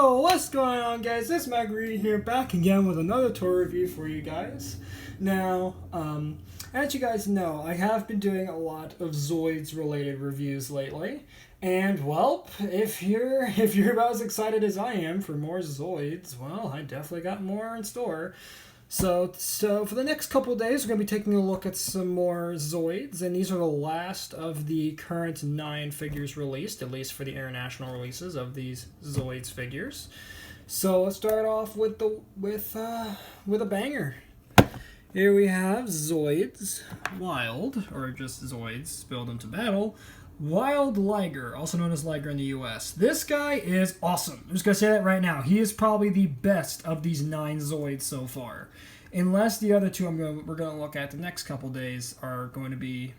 Yo, what's going on, guys? It's Marguerite here, back again with another toy review for you guys. Now, as you guys know, I have been doing a lot of Zoids related reviews lately, and well, if you're about as excited as I am for more Zoids, well, I definitely got more in store. So for the next couple of days, we're going to be taking a look at some more Zoids, and these are the last of the current 9 figures released, at least for the international releases of these Zoids figures. So let's start off with a banger. Here we have Zoids Wild, or just Zoids spilled into battle. Wild Liger, also known as Liger in the US. This guy is awesome. I'm just going to say that right now. He is probably the best of these 9 Zoids so far. Unless the other 2 we're going to look at the next couple days are going to be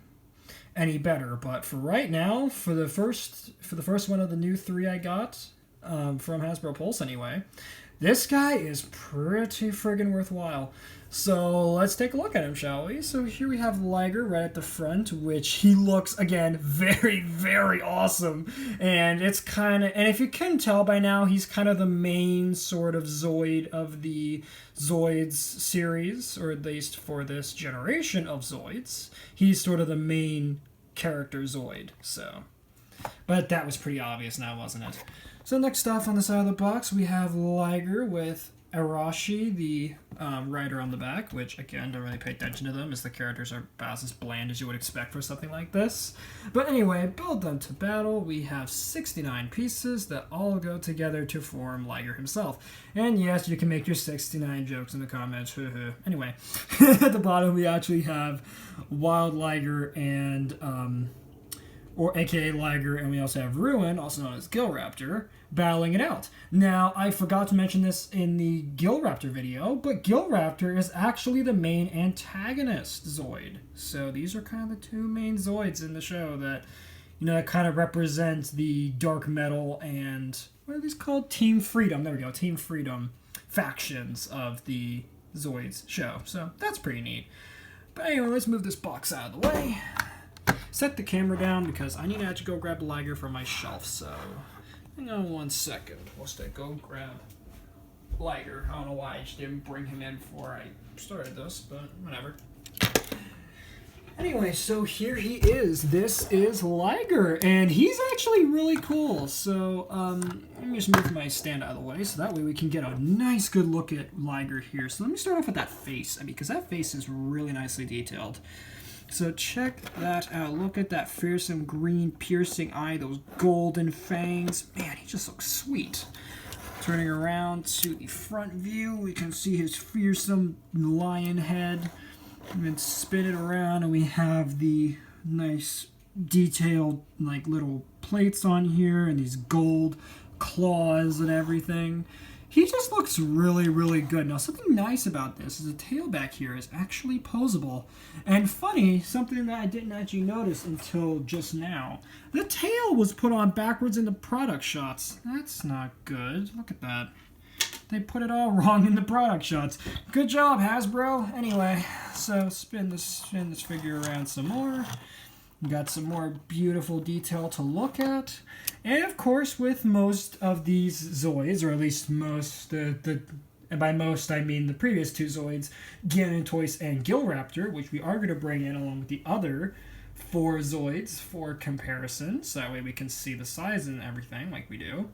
any better. But for right now, for the first one of the new 3 I got, from Hasbro Pulse anyway, this guy is pretty friggin' worthwhile. So let's take a look at him, shall we? So here we have Liger right at the front, which he looks, again, very, very awesome. And it's kind of, and if you can tell by now, he's kind of the main sort of Zoid of the Zoids series, or at least for this generation of Zoids. He's sort of the main character Zoid, so. But that was pretty obvious now, wasn't it? So next off on the side of the box, we have Liger with Arashi, the rider on the back, which, again, don't really pay attention to them, as the characters are about as bland as you would expect for something like this. But anyway, build them to battle. We have 69 pieces that all go together to form Liger himself. And yes, you can make your 69 jokes in the comments. Anyway, at the bottom we actually have Wild Liger and or aka Liger, and we also have Ruin, also known as Raptor, battling it out. Now, I forgot to mention this in the Raptor video, but Raptor is actually the main antagonist Zoid. So these are kind of the 2 main Zoids in the show that, that kind of represent the dark metal and, what are these called? Team Freedom. There we go, Team Freedom factions of the Zoids show. So that's pretty neat. But anyway, let's move this box out of the way. Set the camera down because I need to actually go grab Liger from my shelf, so hang on 1 second. Whilst I go grab Liger. I don't know why I just didn't bring him in before I started this, but whatever. Anyway, so here he is. This is Liger, and he's actually really cool. So let me just move my stand out of the way so that way we can get a nice good look at Liger here. So let me start off with that face, because that face is really nicely detailed. So check that out. Look at that fearsome green piercing eye, those golden fangs. Man, he just looks sweet. Turning around to the front view, we can see his fearsome lion head. And then spin it around, and we have the nice detailed little plates on here and these gold claws and everything. He just looks really, really good. Now, something nice about this is the tail back here is actually posable. And funny, something that I didn't actually notice until just now. The tail was put on backwards in the product shots. That's not good. Look at that. They put it all wrong in the product shots. Good job, Hasbro. Anyway, so spin this figure around some more. We got some more beautiful detail to look at. And of course, with most of these Zoids, or at least most, and by most I mean the previous 2 Zoids, Gigantoise and Raptor, which we are going to bring in along with the other 4 Zoids for comparison, so that way we can see the size and everything like we do.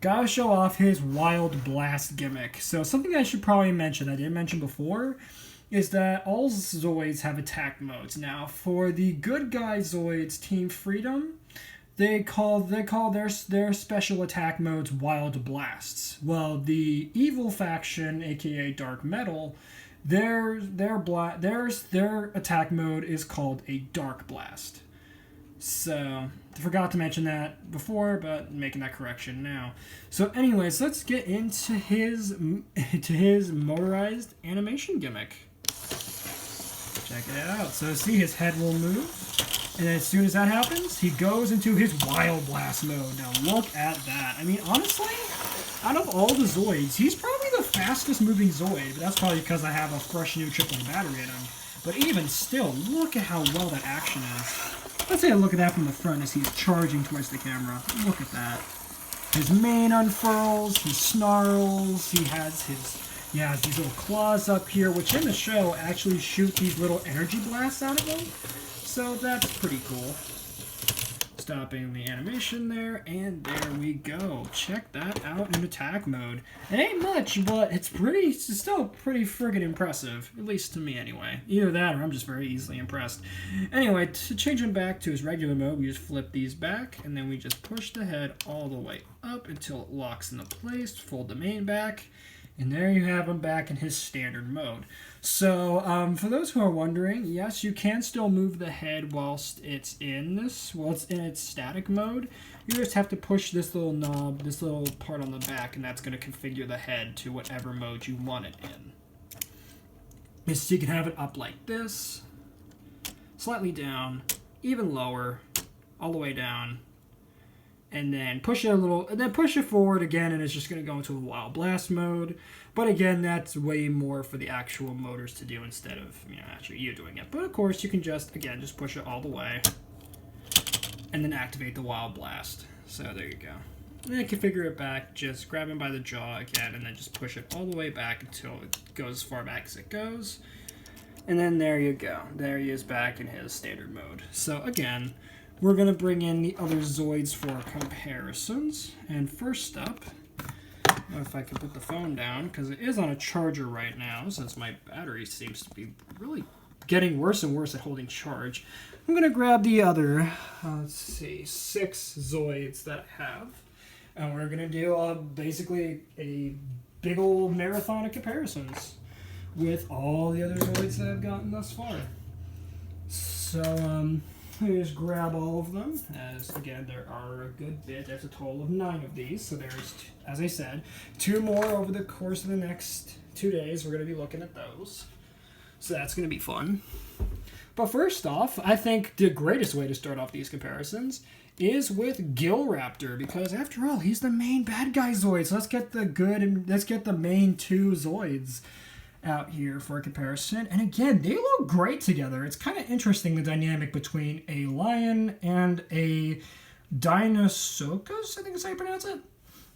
Gotta show off his Wild Blast gimmick. So something I should probably mention, I didn't mention before, is that all Zoids have attack modes. Now, for the good guy Zoids, Team Freedom, they call their special attack modes Wild Blasts. Well, the evil faction, aka Dark Metal, their attack mode is called a Dark Blast. So, I forgot to mention that before, but making that correction now. So anyways, let's get into his motorized animation gimmick. Check it out. So see, his head will move, and as soon as that happens, he goes into his Wild Blast mode. Now look at that. I mean, honestly, out of all the Zoids, he's probably the fastest moving Zoid, but that's probably because I have a fresh new AAA battery in him. But even still, look at how well that action is. Let's take a look at that from the front as he's charging towards the camera. Look at that. his mane unfurls, he snarls, he has these little claws up here, which in the show actually shoot these little energy blasts out of them. So that's pretty cool. Stopping the animation there, and there we go. Check that out in attack mode. It ain't much, but it's still pretty friggin' impressive. At least to me, anyway. Either that, or I'm just very easily impressed. Anyway, to change him back to his regular mode, we just flip these back, and then we just push the head all the way up until it locks into place. Fold the mane back, and there you have him back in his standard mode. So, for those who are wondering, yes, you can still move the head whilst it's in its static mode. You just have to push this little knob, this little part on the back, and that's going to configure the head to whatever mode you want it in. So you can have it up like this, slightly down, even lower, all the way down, and then push it a little, and then push it forward again, and it's just going to go into a wild blast mode. But again, that's way more for the actual motors to do instead of, actually you doing it. But of course, you can just push it all the way, and then activate the wild blast. So there you go. And then configure it back, just grab him by the jaw again, and then just push it all the way back until it goes as far back as it goes. And then there you go. There he is back in his standard mode. So again, we're going to bring in the other Zoids for comparisons. And first up, if I can put the phone down, because it is on a charger right now, since my battery seems to be really getting worse and worse at holding charge. I'm going to grab the other, 6 Zoids that I have. And we're going to do basically a big old marathon of comparisons with all the other Zoids that I've gotten thus far. So, let me just grab all of them, as again, there are a good bit. There's a total of 9 of these, so there's, as I said, 2 more over the course of the next 2 days. We're going to be looking at those. So that's going to be fun. But first off, I think the greatest way to start off these comparisons is with Raptor, because after all, he's the main bad guy Zoid. So let's get the main 2 Zoids out here for a comparison. And again, they look great together. It's kind of interesting, the dynamic between a lion and a Dinosaurus, I think is how you pronounce it.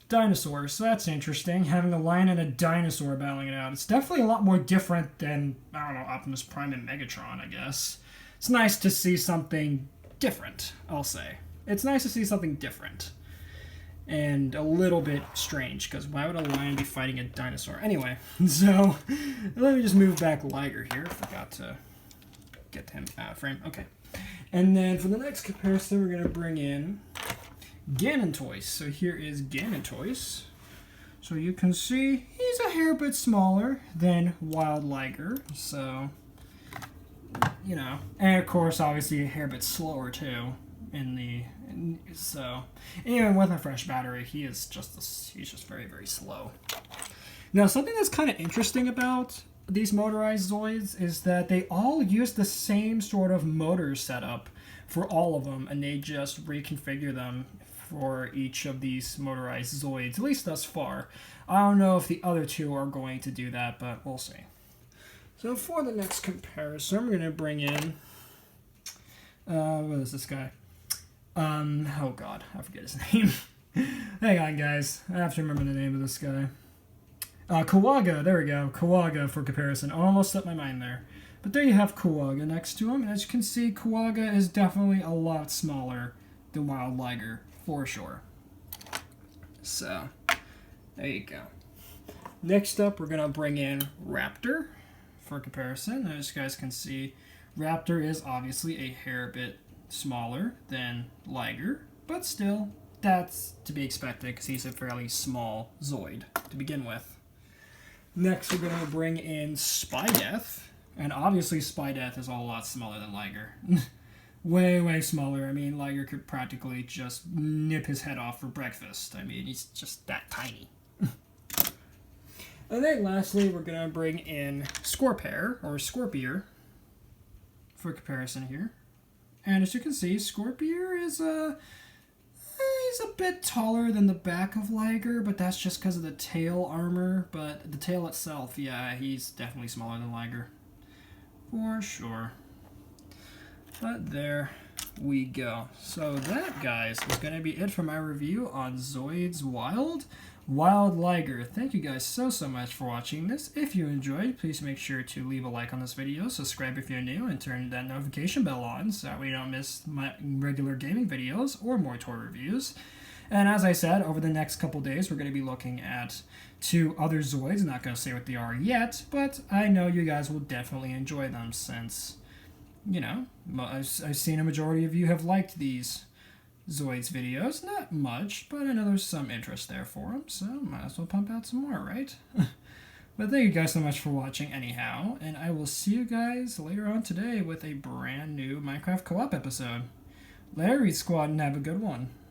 Dinosaur. So that's interesting, having a lion and a dinosaur battling it out. It's definitely a lot more different than, I don't know, Optimus Prime and Megatron, I guess. It's nice to see something different, I'll say. It's nice to see something different. And a little bit strange, because why would a lion be fighting a dinosaur? Anyway, so let me just move back Liger here. Forgot to get him out of frame. Okay. And then for the next comparison, we're going to bring in Ganontoys. So here is Ganontoys. So you can see he's a hair bit smaller than Wild Liger. So, and of course, obviously a hair bit slower too. So even with a fresh battery, he's just very, very slow. Now, something that's kind of interesting about these motorized Zoids is that they all use the same sort of motor setup for all of them, and they just reconfigure them for each of these motorized Zoids, at least thus far. I don't know if the other 2 are going to do that, but we'll see. So for the next comparison, we're going to bring in, what is this guy? Oh god, I forget his name. Hang on, guys. I have to remember the name of this guy. Kawaga, there we go. Kawaga for comparison. I almost slipped my mind there. But there you have Kawaga next to him. And as you can see, Kawaga is definitely a lot smaller than Wild Liger, for sure. So, there you go. Next up, we're going to bring in Raptor for comparison. As you guys can see, Raptor is obviously a hair bit smaller than Liger, but still, that's to be expected because he's a fairly small Zoid to begin with. Next, we're going to bring in Spy Death, and obviously Spy Death is a lot smaller than Liger. way, way smaller. I mean, Liger could practically just nip his head off for breakfast. I mean, he's just that tiny. And then lastly, we're going to bring in Scorpair, or Scorpier, for comparison here. And as you can see, Scorpier is he's a bit taller than the back of Liger, but that's just because of the tail armor. But the tail itself, yeah, he's definitely smaller than Liger. For sure. But there we go. So that, guys, is going to be it for my review on Zoids Wild Liger. Thank you guys so much for watching this. If you enjoyed, please make sure to leave a like on this video, subscribe if you're new, and turn that notification bell on so that we don't miss my regular gaming videos or more toy reviews. And as I said, over the next couple days, we're going to be looking at 2 other Zoids. I'm not going to say what they are yet, but I know you guys will definitely enjoy them since, you know, I've seen a majority of you have liked these Zoids videos. Not much, but I know there's some interest there for them, so might as well pump out some more, right? But thank you guys so much for watching anyhow, and I will see you guys later on today with a brand new Minecraft co-op episode. Later, Read Squad, and have a good one.